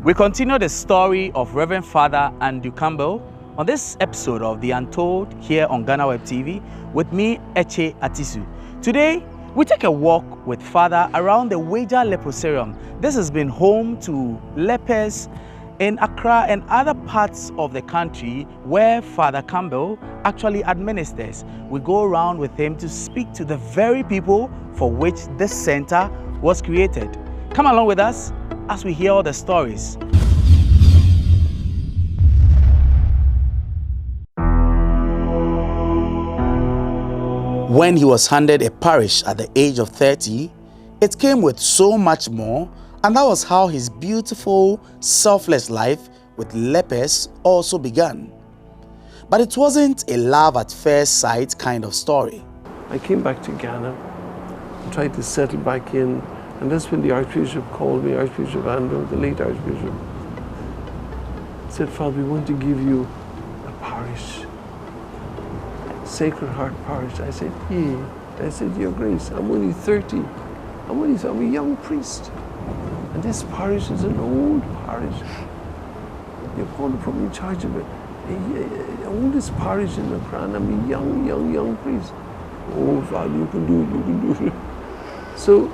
We continue the story of Reverend Father Andrew Campbell on this episode of The Untold here on Ghana Web TV with me, Eche Atisu. Today, we take a walk with Father around the Wager Leprosarium. This has been home to lepers in Accra and other parts of the country where Father Campbell actually administers. We go around with him to speak to the very people for which this center was created. Come along with us as we hear all the stories. When he was handed a parish at the age of 30, it came with so much more, and that was how his beautiful, selfless life with lepers also began. But it wasn't a love at first sight kind of story. I came back to Ghana and tried to settle back in, and that's when the Archbishop called me, Archbishop Andrew, the late Archbishop. Said, Father, we want to give you a parish, Sacred Heart Parish. I said, yeah. I said, Your Grace, I'm only 30. I'm a young priest. And this parish is an old parish. You're going to put me in charge of it. The oldest parish in Accra, and I'm a young priest. Oh, Father, you can do it. So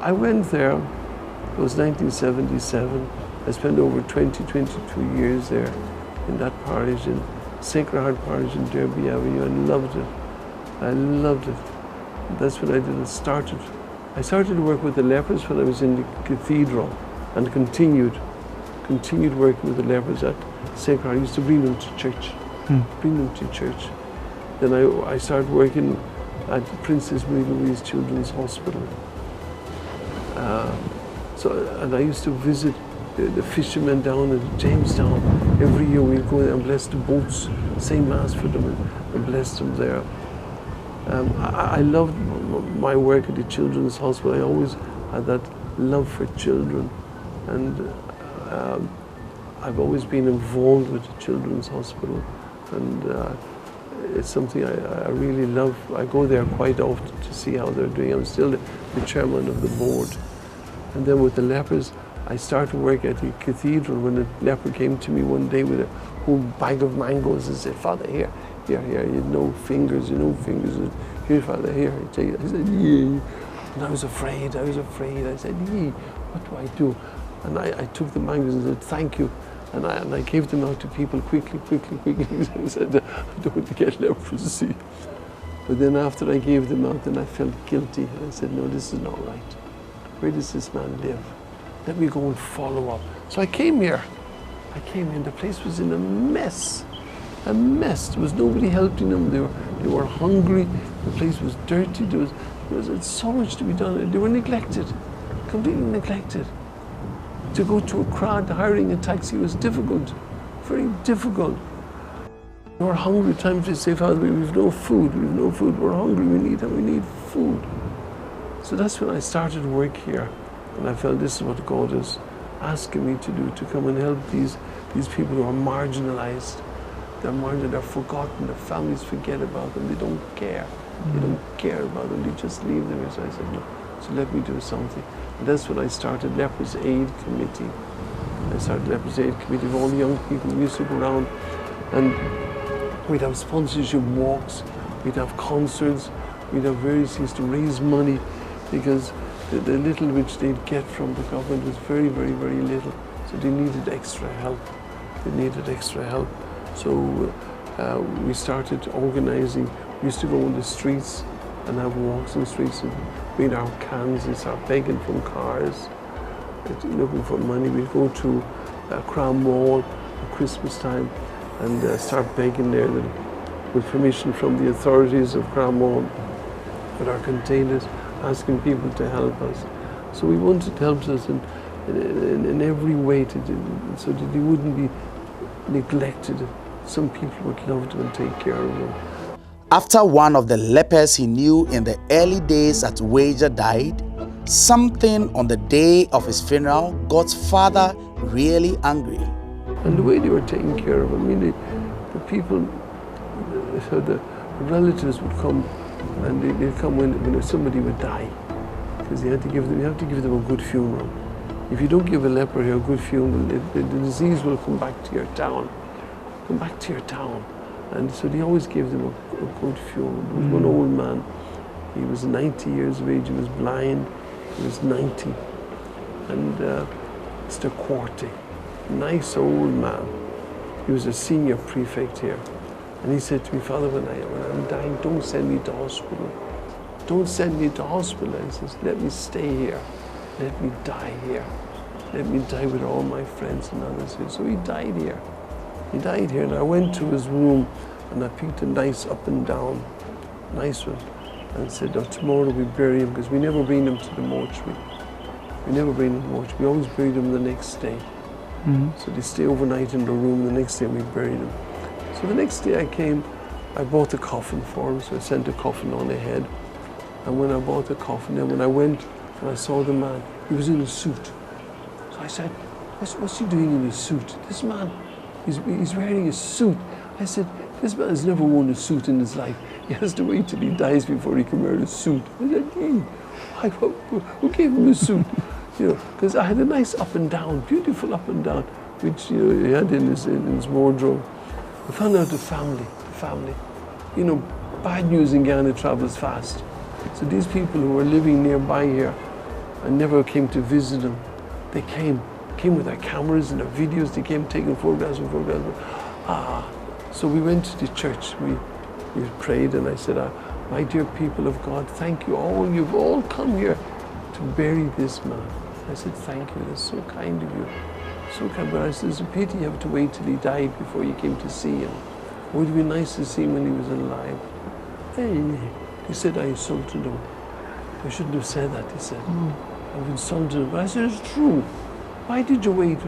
I went there. It was 1977. I spent over 22 years there in that parish, in Sacred Heart Parish in Derby Avenue. I loved it. That's when I started. I started to work with the lepers when I was in the cathedral, and continued working with the lepers at Sacred Heart. I used to bring them to church. Then I started working at Princess Mary Louise Children's Hospital. And I used to visit the fishermen down at Jamestown. Every year we'd go there and bless the boats, say mass for them and bless them there. I loved my work at the Children's Hospital. I always had that love for children, and I've always been involved with the Children's Hospital, and it's something I really love. I go there quite often to see how they're doing. I'm still the chairman of the board. And then with the lepers, I started work at the cathedral when a leper came to me one day with a whole bag of mangoes and said, Father, here, you had no fingers. Here, Father, here. I said, yeah. And I was afraid. I said, yeah, what do I do? And I took the mangoes and said, thank you. And I gave them out to people quickly. I said, I don't want to get leprosy. But then after I gave them out, then I felt guilty. And I said, no, this is not right. Where does this man live? Let me go and follow up. So I came here. The place was in a mess. There was nobody helping them. They were hungry. The place was dirty. There was so much to be done. They were neglected, completely neglected. To go to Accra, hiring a taxi was difficult, very difficult. They were hungry. Times they say, Father, we've no food. We're hungry. We need food. So that's when I started work here, and I felt this is what God is asking me to do, to come and help these people who are marginalized. They're forgotten, their families forget about them, they don't care. They don't care about them, they just leave them. So I said, no, so let me do something. And that's when I started Lepers Aid Committee. Of all the young people. We used to go around and we'd have sponsorship walks, we'd have concerts, we'd have various things to raise money, because the little which they'd get from the government was very little. So they needed extra help. So we started organizing. We used to go on the streets and have walks in the streets and bring our cans and start begging from cars, looking for money. We'd go to Accra Mall at Christmas time and start begging there with permission from the authorities of Accra Mall with our containers, asking people to help us. So we wanted to help us in every way so that they wouldn't be neglected. Some people would love them and take care of them. After one of the lepers he knew in the early days at Wager died, something on the day of his funeral got Father really angry. And the way they were taking care of him, I mean, the people, the relatives would come, and they'd come when somebody would die, because you have to give them a good funeral. if you don't give a leper here a good funeral, the disease will come back to your town. Come back to your town. And so they always gave them a good funeral. There was one old man, he was 90 years of age, he was blind, he was 90. And Mr. Quarty, nice old man. He was a senior prefect here. And he said to me, Father, when I'm dying, don't send me to hospital. Don't send me to hospital. He says, let me stay here. Let me die here. Let me die with all my friends and others here. So he died here. He died here, and I went to his room, and I picked a nice up and down, nice one, and said, oh, tomorrow we bury him, because we never bring him to the mortuary. We never bring him to the mortuary. We always bury them the next day. So they stay overnight in the room, the next day we buried him. So the next day I came, I bought a coffin for him, so I sent a coffin on ahead. And when I bought the coffin, then when I went and I saw the man, he was in a suit. So I said, what's he doing in a suit? This man, he's wearing a suit. I said, this man has never worn a suit in his life. He has to wait till he dies before he can wear a suit. I said, hey, who gave him a suit? You know, because I had a nice up and down, beautiful up and down, which he had in his wardrobe. I found out the family. You know, bad news in Ghana travels fast. So these people who were living nearby here, I never came to visit them. They came with their cameras and their videos. They came taking photographs and photographs. So we went to the church. We prayed, and I said, my dear people of God, thank you all. You've all come here to bury this man. I said, thank you. That's so kind of you. So kind. But I said, it's a pity you have to wait till he died before you came to see him. It would be nice to see him when he was alive. Hey, he said I insulted him. I shouldn't have said that, he said. I've insulted him. But I said, it's true. Why did you wait?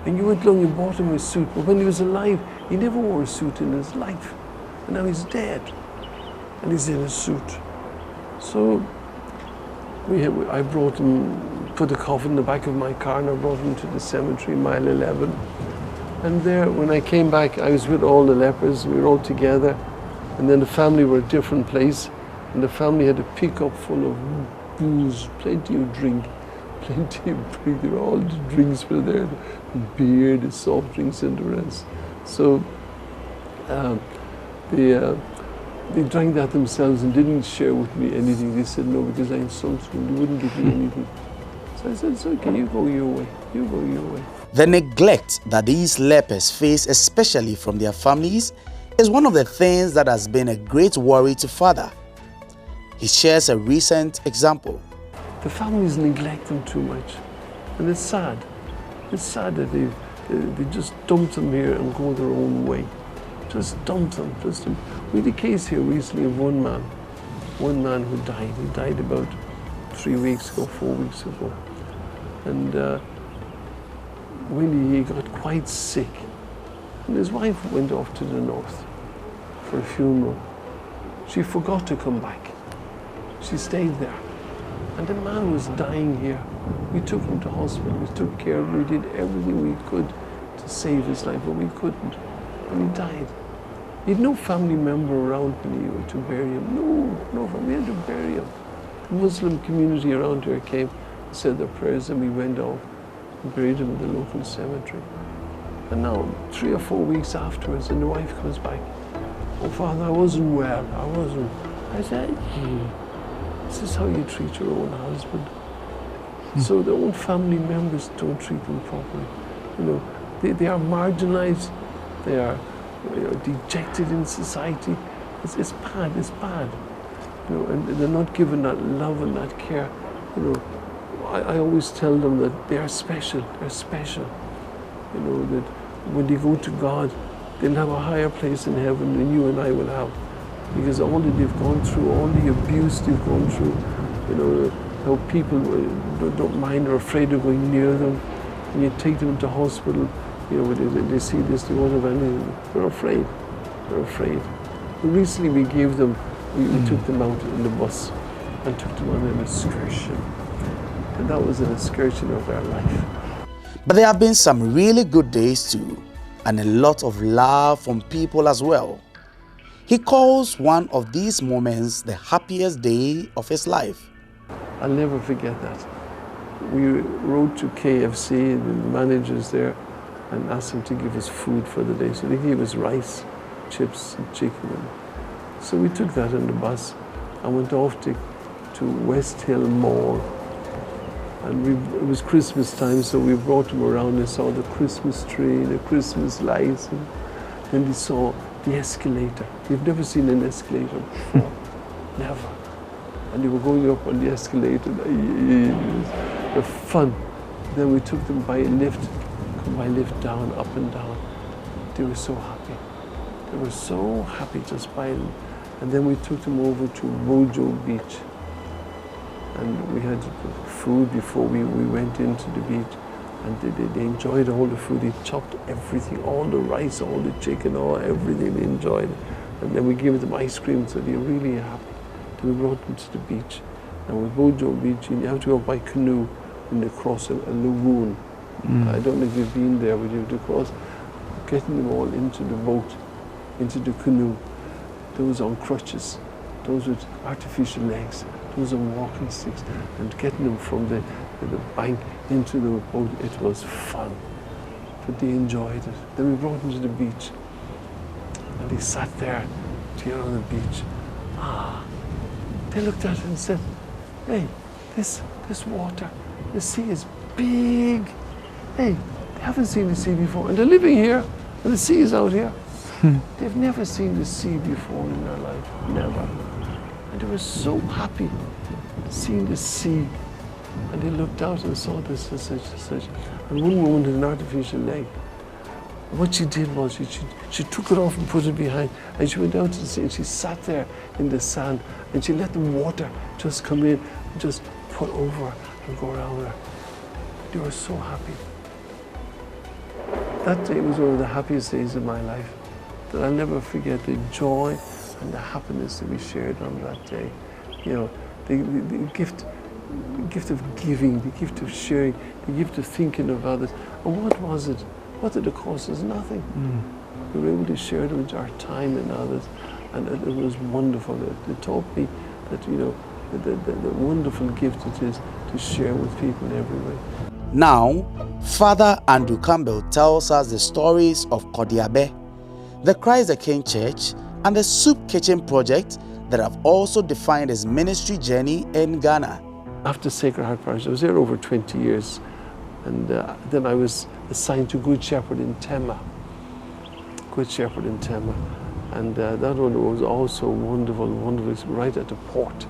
And you went along and bought him a suit. But when he was alive, he never wore a suit in his life. And now he's dead. And he's in a suit. So I brought him, put the coffin in the back of my car, and I brought him to the cemetery, mile 11. And there, when I came back, I was with all the lepers. We were all together. And then the family were a different place. And the family had a pickup full of booze, plenty of drink. All the drinks were there, the beer, the soft drinks, and the rest. So they drank that themselves and didn't share with me anything. They said no, because I insulted them. They wouldn't give me anything. So I said, it's okay, you go your way. You go your way. The neglect that these lepers face, especially from their families, is one of the things that has been a great worry to Father. He shares a recent example. The families neglect them too much, and it's sad. It's sad that they just dump them here and go their own way. Just dump them. We had a case here recently of one man who died. He died about 4 weeks ago. And when he got quite sick, and his wife went off to the north for a funeral. She forgot to come back. She stayed there. And the man was dying here. We took him to hospital, we took care of him, we did everything we could to save his life, but we couldn't. And he died. He had no family member around when he went to bury him. No family, we had to bury him. The Muslim community around here came, said their prayers, and we went off and buried him in the local cemetery. And now, 3 or 4 weeks afterwards, and the wife comes back. Oh, Father, I wasn't well, I said, this is how you treat your own husband. So their own family members don't treat them properly. You know, they are marginalized, they are dejected in society. It's bad. You know, and they're not given that love and that care. You know, I always tell them that they are special. You know, that when they go to God, they'll have a higher place in heaven than you and I will have. Because all that they've gone through, all the abuse they've gone through, you know, how people don't mind or afraid of going near them. And you take them to hospital, you know, they see this, they won't have anything. They're afraid. But recently we gave them, we took them out in the bus and took them on an excursion. And that was an excursion of their life. But there have been some really good days too, and a lot of love from people as well. He calls one of these moments the happiest day of his life. I'll never forget that. we wrote to KFC, the managers there, and asked them to give us food for the day. So they gave us rice, chips, and chicken. So we took that on the bus and went off to West Hill Mall. And it was Christmas time, so we brought them around and saw the Christmas tree, the Christmas lights. And then they saw the escalator. We've never seen an escalator before, never. And they were going up on the escalator. It was fun. Then we took them by lift down, up and down. They were so happy. They were so happy just by it. And then we took them over to Mojo Beach. And we had food before we went into the beach. And they enjoyed all the food. They chopped everything, all the rice, all the chicken, everything they enjoyed. And then we gave them ice cream, so they were really happy. Then we brought them to the beach. And with Mojo Beach, you have to go by canoe and they cross a lagoon. I don't know if you've been there, but you have to cross, getting them all into the boat, into the canoe. Those on crutches, those with artificial legs, those on walking sticks, and getting them from the bank into the boat. It was fun, but they enjoyed it. Then we brought them to the beach, and they sat there here on the beach. They looked at it and said, "Hey, this water, the sea is big. Hey, they haven't seen the sea before, and they're living here, and the sea is out here. They've never seen the sea before in their life, never. And they were so happy seeing the sea. And they looked out and saw this and such and such. And one woman had an artificial leg. And what she did was she took it off and put it behind, and she went out to the sea and she sat there in the sand and she let the water just come in and just put over and go around her. They were so happy. That day was one of the happiest days of my life, that I'll never forget the joy and the happiness that we shared on that day. You know, the gift of giving, the gift of sharing, the gift of thinking of others. And what was it? What did it cost us? Nothing. We were able to share it with our time and others, and it was wonderful. It taught me that, you know, the wonderful gift it is to share with people in every way. Now, Father Andrew Campbell tells us the stories of Kodia Bay, the Christ the King Church, and the Soup Kitchen project that have also defined his ministry journey in Ghana. After Sacred Heart Parish, I was there over 20 years, and then I was assigned to Good Shepherd in Tema. Good Shepherd in Tema. And that one was also wonderful, right at the port,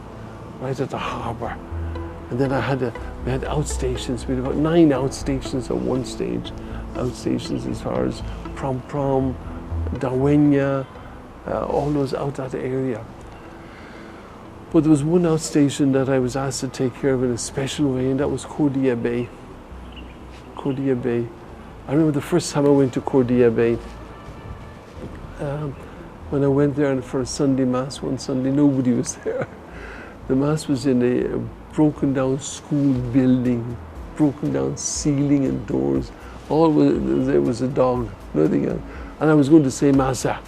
right at the harbour. And then we had outstations. We had about 9 outstations at one stage. Outstations as far as Prom, Dawenya, all those out that area. But there was one outstation that I was asked to take care of in a special way, and that was Kodia Bay. Kodia Bay. I remember the first time I went to Kodia Bay. When I went there for a Sunday Mass one Sunday, nobody was there. The Mass was in a broken down school building, broken down ceiling and doors. All there was a dog, nothing else. And I was going to say Massa.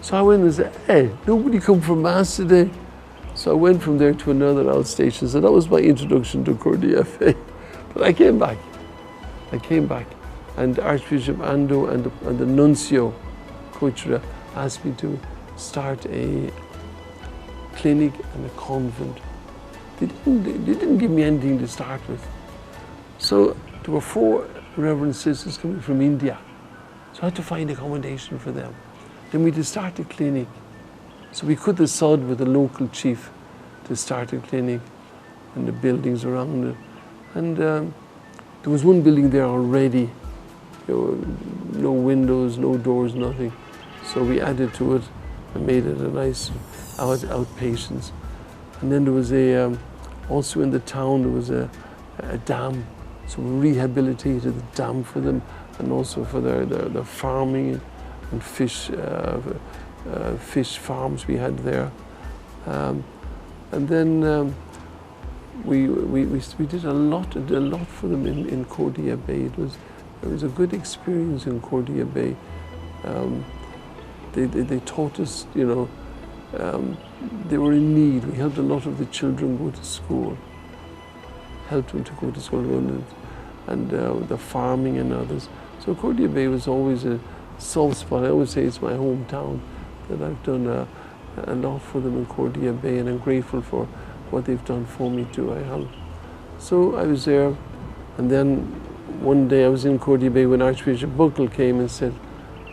So I went and said, "Hey, nobody come for Mass today?" So I went from there to another outstation. So that was my introduction to Kodia Bay. But I came back. And Archbishop Ando and the Nuncio, Kochra, asked me to start a clinic and a convent. They didn't give me anything to start with. So there were 4 Reverend sisters coming from India. So I had to find accommodation for them. Then we had to start a clinic. So we could decide with the local chief to start a clinic and the buildings around it. And there was one building there already. There were no windows, no doors, nothing. So we added to it and made it a nice outpatients. And then there was also in the town, there was a dam. So we rehabilitated the dam for them, and also for their farming and fish farms we had there. And then we did a lot for them in Kodia Bay. It was a good experience in Kodia Bay. They taught us, you know, they were in need. We helped a lot of the children go to school. helped them to go to school, and the farming and others. So Kodia Bay was always a soft spot. I always say it's my hometown, that I've done a lot for them in Kodia Bay, and I'm grateful for what they've done for me too. I helped. So I was there, and then one day I was in Kodia Bay when Archbishop Buckle came and said,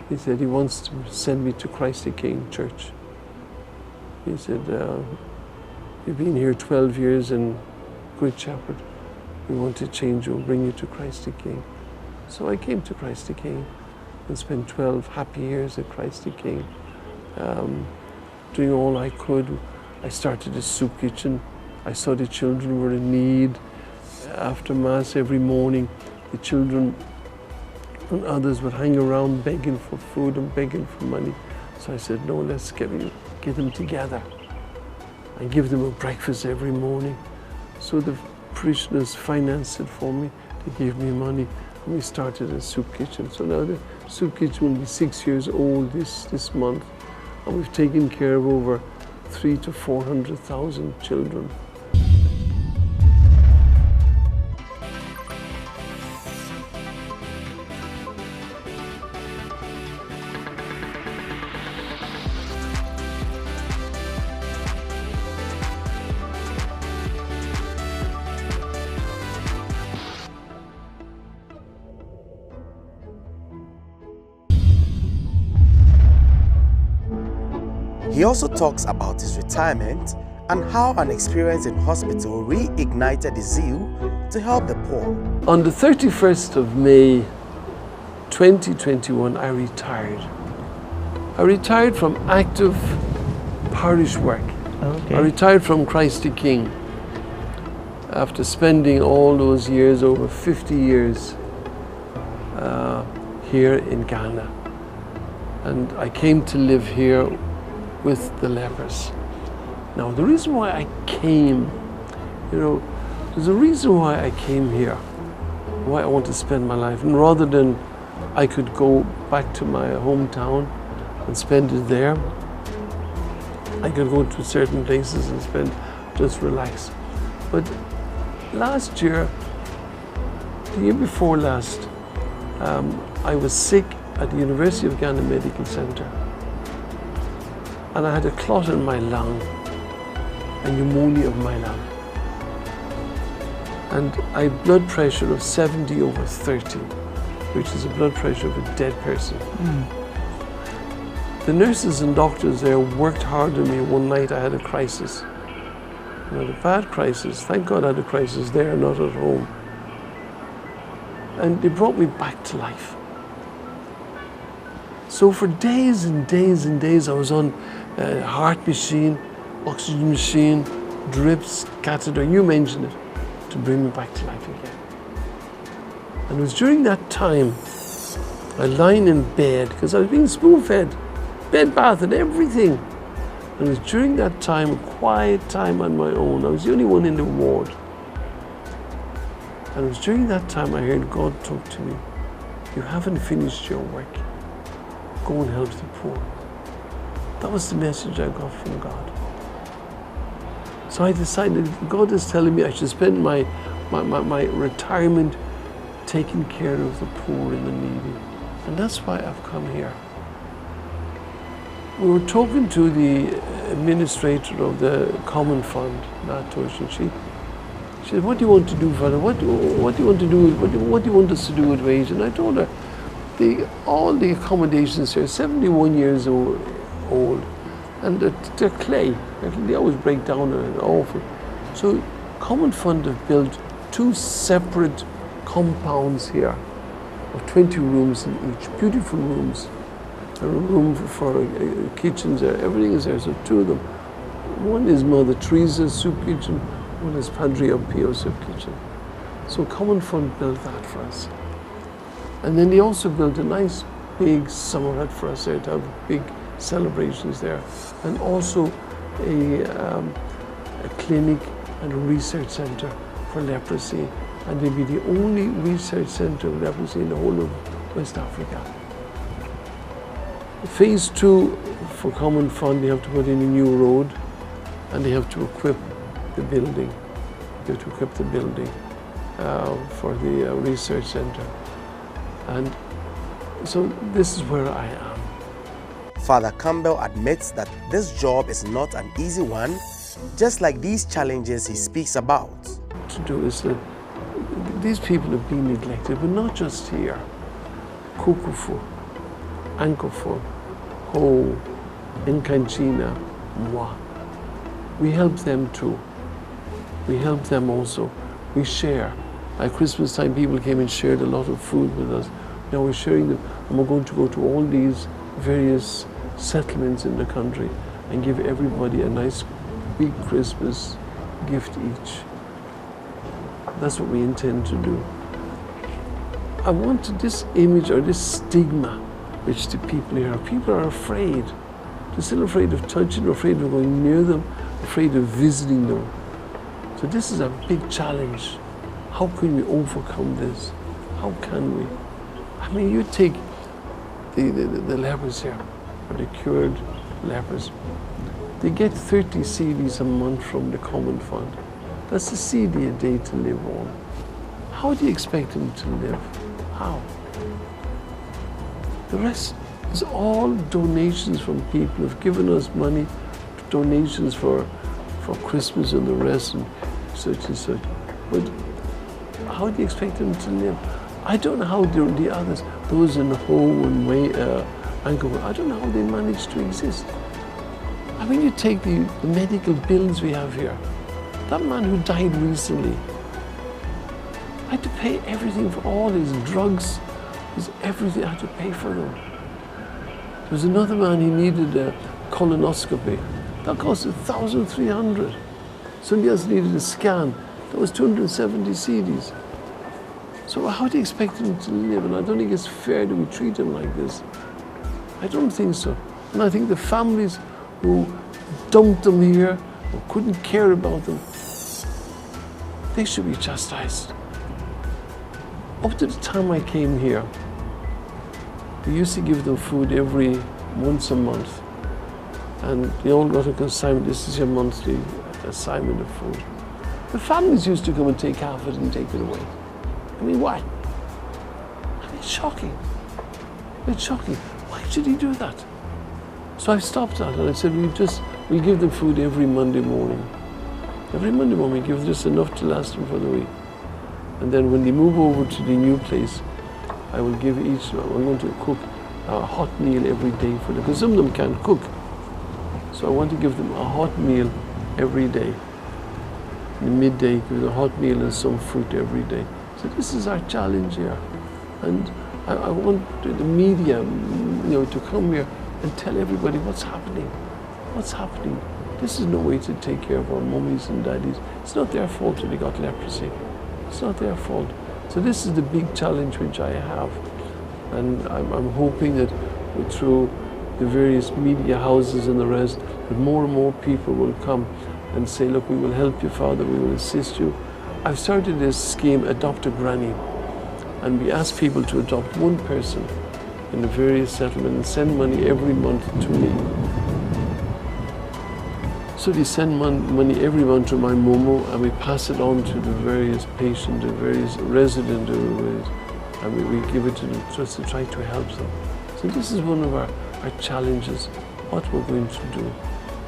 he wants to send me to Christ the King Church. He said, you've been here 12 years in Good Shepherd. We want to change you and bring you to Christ the King. So I came to Christ the King and spent 12 happy years at Christ the King, doing all I could. I started a soup kitchen. I saw the children were in need. After Mass every morning, the children and others would hang around begging for food and begging for money. So I said, no, let's get them together and give them a breakfast every morning. So the parishioners financed it for me. They gave me money, and we started a soup kitchen. So now the soup kitchen will be 6 years old this month, and we've taken care of over 300,000 to 400,000 children. He also talks about his retirement and how an experience in hospital reignited his zeal to help the poor. On the 31st of May 2021, I retired. I retired from active parish work. Okay. I retired from Christ the King after spending all those years, over 50 years, here in Ghana. And I came to live here with the lepers. Now, the reason why I came, there's a reason why I came here, why I want to spend my life. And rather than I could go back to my hometown and spend it there, I could go to certain places and just relax. But last year, the year before last, I was sick at the University of Ghana Medical Center. And I had a clot in my lung, a pneumonia of my lung. And I had blood pressure of 70/30, which is the blood pressure of a dead person. The nurses and doctors there worked hard on me. One night I had a crisis. I had a bad crisis. Thank God I had a crisis there, not at home. And they brought me back to life. So for days and days and days, I was on a heart machine, oxygen machine, drips, catheter, you mentioned it, to bring me back to life again. And it was during that time, I lying in bed, because I was being spoon-fed, bed bath and everything. And it was during that time, a quiet time on my own. I was the only one in the ward. And it was during that time I heard God talk to me. You haven't finished your work. Go and help the poor. That was the message I got from God. So I decided God is telling me I should spend my retirement taking care of the poor and the needy. And that's why I've come here. We were talking to the administrator of the Common Fund, Natosh, and she said, what do you want to do, Father? What do you want to do? What do you want us to do with wage? And I told her, all the accommodations here, 71 years old, and they're clay. They always break down and awful. So Common Fund have built 2 separate compounds here of 20 rooms in each, beautiful rooms. A room for kitchens there, everything is there, so 2 of them. One is Mother Teresa's soup kitchen, one is Padre Pio soup kitchen. So Common Fund built that for us. And then they also built a nice big summer hut for us there to have big celebrations there. And also a clinic and a research center for leprosy. And they'll be the only research center of leprosy in the whole of West Africa. Phase 2 for Common Fund, they have to put in a new road and they have to equip the building. They have to equip the building. for the research center. And so this is where I am. Father Campbell admits that this job is not an easy one, just like these challenges he speaks about. To do is that these people have been neglected, but not just here. Kukufu, Ankofu, Ho, Nkanchina, Mwa. We help them too. We help them also. We share. At Christmas time, people came and shared a lot of food with us. Now we're sharing them, and we're going to go to all these various settlements in the country and give everybody a nice big Christmas gift each. That's what we intend to do. I wanted this image or this stigma which the people here, people are afraid. They're still afraid of touching, afraid of going near them, afraid of visiting them. So this is a big challenge. How can we overcome this? How can we? I mean, you take the lepers here, or the cured lepers. They get 30 cedis a month from the Common Fund. That's a CD a day to live on. How do you expect them to live? How? The rest is all donations from people who've given us money, donations for Christmas and the rest and such and such. But how do you expect them to live? I don't know how the others, those in Ho and Ankovo, I don't know how they manage to exist. I mean, you take the medical bills we have here. That man who died recently, I had to pay everything for all his drugs, his everything, I had to pay for them. There was another man, he needed a colonoscopy. That cost 1,300. Somebody else needed a scan. That was 270 cedis. So how do you expect them to live? And I don't think it's fair that we treat them like this. I don't think so. And I think the families who dumped them here, or couldn't care about them, they should be chastised. Up to the time I came here, we used to give them food once a month. And they all got a consignment, this is your monthly assignment of food. The families used to come and take half of it and take it away. I mean, why? I mean, it's shocking. It's shocking. Why should he do that? So I stopped that and I said, we'll give them food every Monday morning. Every Monday morning, we give just enough to last them for the week. And then when they move over to the new place, I will give each, I'm going to cook a hot meal every day for them, because some of them can't cook. So I want to give them a hot meal every day. In the midday, give them a hot meal and some fruit every day. So this is our challenge here. And I want the media, to come here and tell everybody what's happening. What's happening? This is no way to take care of our mummies and daddies. It's not their fault that they got leprosy. It's not their fault. So this is the big challenge which I have. And I'm hoping that through the various media houses and the rest, that more and more people will come and say, look, we will help you, Father, we will assist you. I've started this scheme, Adopt a Granny. And we ask people to adopt one person in the various settlements and send money every month to me. So they send money every month to my Momo, and we pass it on to the various patients, the various residents, and we give it to them just to try to help them. So this is one of our challenges, what we're going to do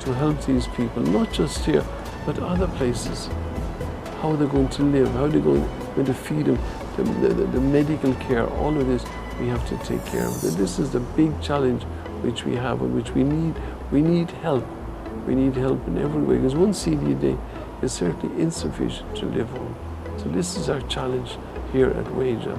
to help these people, not just here, but other places. How they're going to live, how they're going to feed them, the medical care, all of this we have to take care of. This is the big challenge which we have and which we need help. We need help in every way, because one CD a day is certainly insufficient to live on. So this is our challenge here at Waja.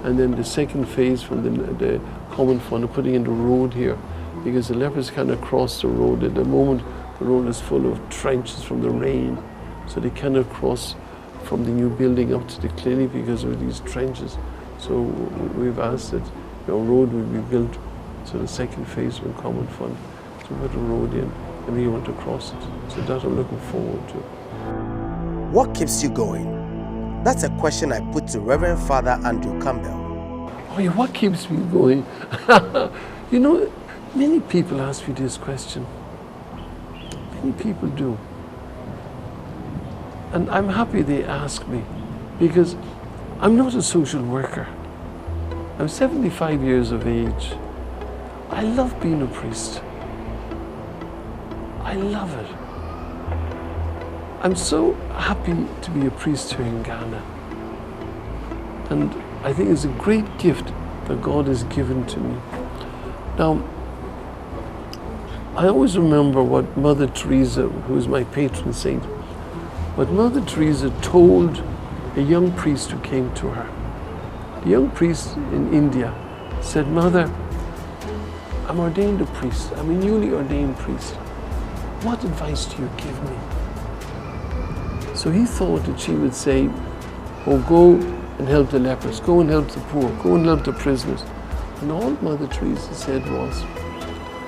And then the second phase from the Common Fund of putting in the road here, because the lepers cannot cross the road. At the moment, the road is full of trenches from the rain, so they cannot cross from the new building up to the clinic because of these trenches. So we've asked that a road will be built, so the second phase from Common Fund, to put a road in, and we want to cross it. So that I'm looking forward to. What keeps you going? That's a question I put to Reverend Father Andrew Campbell. Oh yeah, what keeps me going? Many people ask me this question. Many people do. And I'm happy they ask me, because I'm not a social worker. I'm 75 years of age. I love being a priest. I love it. I'm so happy to be a priest here in Ghana. And I think it's a great gift that God has given to me. Now, I always remember what Mother Teresa, who is my patron saint, what Mother Teresa told a young priest who came to her. The young priest in India said, "Mother, I'm ordained a priest. I'm a newly ordained priest. What advice do you give me?" So he thought that she would say, "Oh, go and help the lepers, go and help the poor, go and help the prisoners." And all Mother Teresa said was,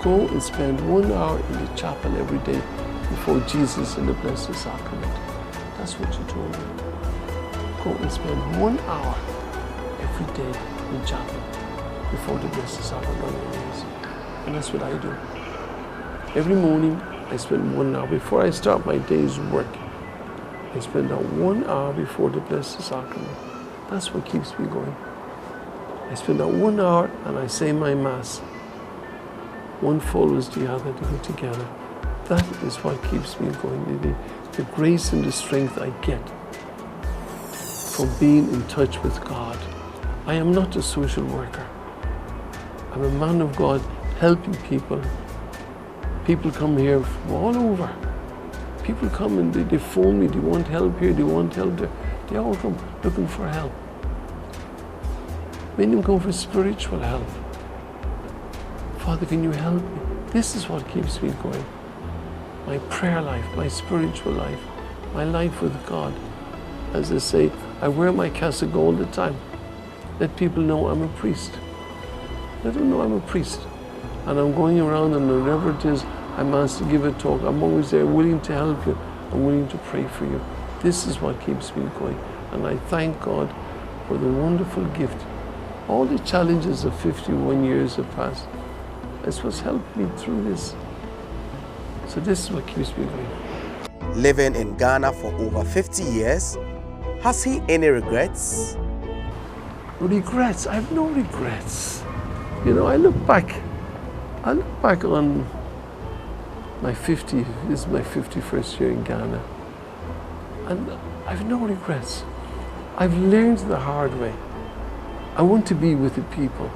"Go and spend 1 hour in the chapel every day before Jesus in the Blessed Sacrament." That's what she told me. Go and spend 1 hour every day in chapel before the Blessed Sacrament. And that's what I do. Every morning I spend 1 hour before I start my day's work. I spend that 1 hour before the Blessed Sacrament. That's what keeps me going. I spend that 1 hour and I say my Mass. One follows the other, they go together. That is what keeps me going. The grace and the strength I get from being in touch with God. I am not a social worker. I'm a man of God helping people. People come here from all over. People come and they phone me, they want help here, they want help there. They all come looking for help. Many of them come for spiritual help. Father, can you help me? This is what keeps me going. My prayer life, my spiritual life, my life with God. As I say, I wear my cassock all the time. Let people know I'm a priest. Let them know I'm a priest. And I'm going around and wherever it is, I'm asked to give a talk. I'm always there, willing to help you. I'm willing to pray for you. This is what keeps me going. And I thank God for the wonderful gift. All the challenges of 51 years have passed. That's what's helped me through this. So this is what keeps me going. Living in Ghana for over 50 years, has he any regrets? Regrets? I have no regrets. You know, I look back on my 50, this is my 51st year in Ghana, and I have no regrets. I've learned the hard way. I want to be with the people.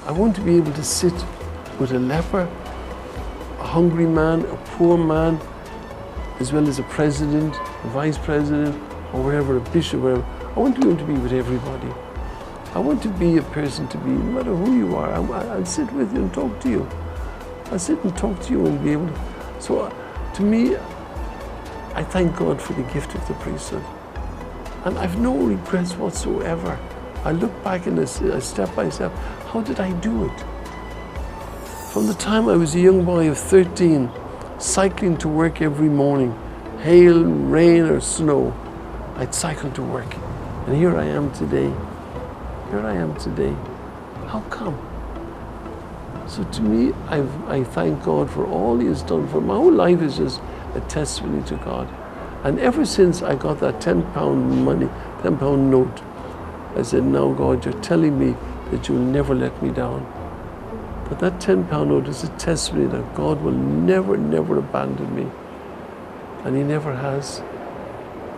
I want to be able to sit with a leper, a hungry man, a poor man, as well as a president, a vice president, or wherever, a bishop, wherever. I want to be able to be with everybody. I want to be a person to be, no matter who you are, I'll sit with you and talk to you. I'll sit and talk to you and be able to. So to me, I thank God for the gift of the priesthood. And I've no regrets whatsoever. I look back and step by step, how did I do it? From the time I was a young boy of 13, cycling to work every morning, hail, rain or snow, I'd cycle to work. And here I am today. Here I am today. How come? So to me, I thank God for all He has done. For my whole life is just a testimony to God. And ever since I got that £10 money, £10 note, I said, now God, you're telling me that you'll never let me down. But that £10 note is a testimony that God will never, never abandon me. And He never has.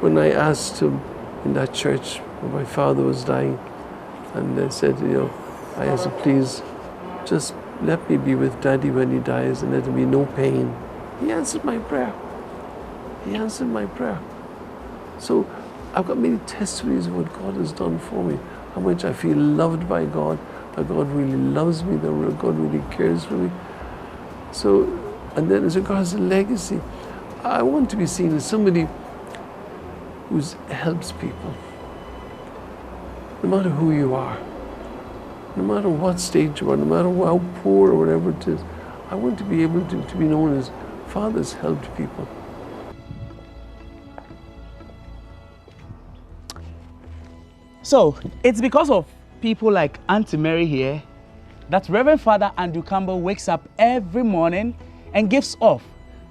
When I asked Him in that church where my father was dying, and I said, I asked Him, please, just let me be with Daddy when he dies and let there be no pain. He answered my prayer. He answered my prayer. So I've got many testimonies of what God has done for me, how much I feel loved by God, that God really loves me, that God really cares for me. So, and then as regards to legacy, I want to be seen as somebody who helps people. No matter who you are, no matter what stage you are, no matter how poor or whatever it is, I want to be able to be known as Father's helped people. So, it's because of people like Auntie Mary here that Reverend Father Andrew Campbell wakes up every morning and gives off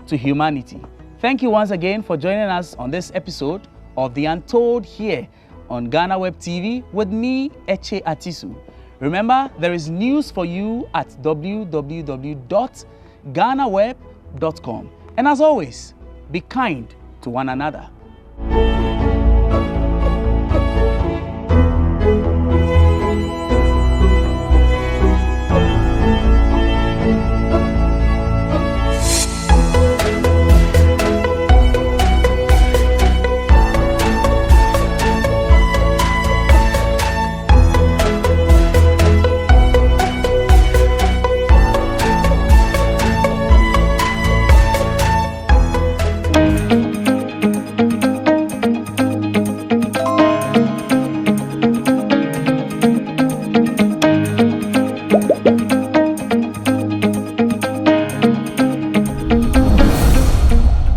to humanity. Thank you once again for joining us on this episode of The Untold here on Ghana Web TV with me, Eche Atisu. Remember, there is news for you at www.ghanaweb.com. And as always, be kind to one another.